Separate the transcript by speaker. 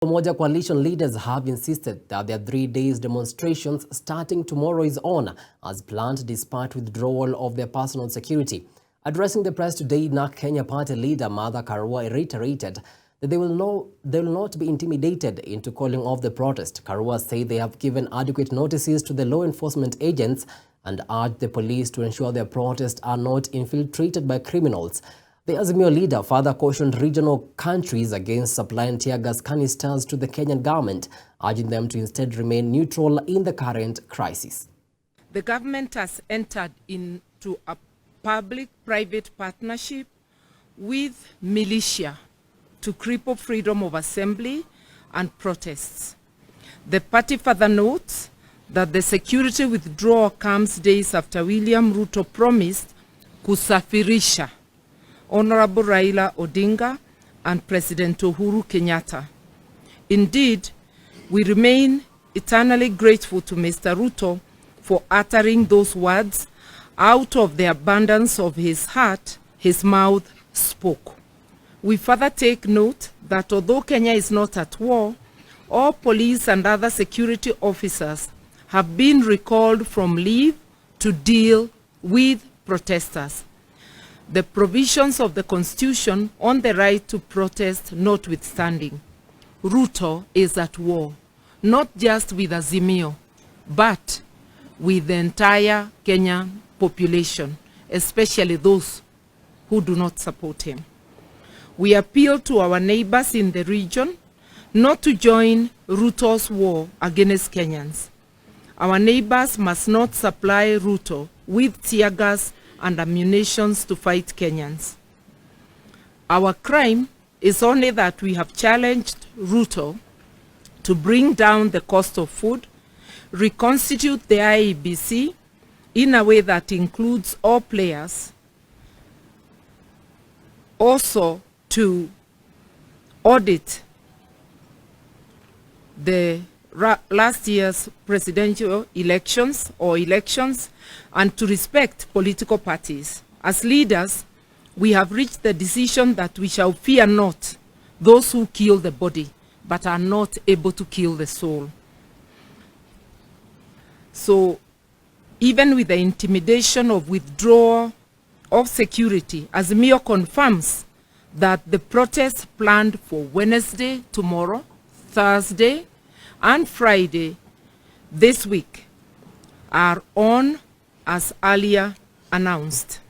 Speaker 1: Umoja coalition leaders have insisted that their 3 days demonstrations starting tomorrow is on as planned despite withdrawal of their personal security. Addressing the press today, NARC Kenya party leader Martha Karua reiterated that they will not be intimidated into calling off the protest. Karua said they have given adequate notices to the law enforcement agents and urged the police to ensure their protests are not infiltrated by criminals. The Azimio leader further cautioned regional countries against supplying tear gas canisters to the Kenyan government, urging them to instead remain neutral in the current crisis.
Speaker 2: The government has entered into a public-private partnership with militia to cripple freedom of assembly and protests. The party further notes that the security withdrawal comes days after William Ruto promised kusafirisha Honorable Raila Odinga and President Uhuru Kenyatta. Indeed, we remain eternally grateful to Mr. Ruto for uttering those words. Out of the abundance of his heart, his mouth spoke. We further take note that although Kenya is not at war, all police and other security officers have been recalled from leave to deal with protesters. The provisions of the Constitution on the right to protest notwithstanding, Ruto is at war, not just with Azimio, but with the entire Kenyan population, especially those who do not support him. We appeal to our neighbors in the region not to join Ruto's war against Kenyans. Our neighbors must not supply Ruto with tear gas and ammunition to fight Kenyans. Our crime is only that we have challenged Ruto to bring down the cost of food, reconstitute the IEBC in a way that includes all players, also to audit the last year's presidential elections and to respect political parties. As leaders, we have reached the decision that we shall fear not those who kill the body but are not able to kill the soul. So even with the intimidation of withdrawal of security, Azimio confirms that the protests planned for Wednesday, tomorrow, Thursday, and Friday this week are on as earlier announced.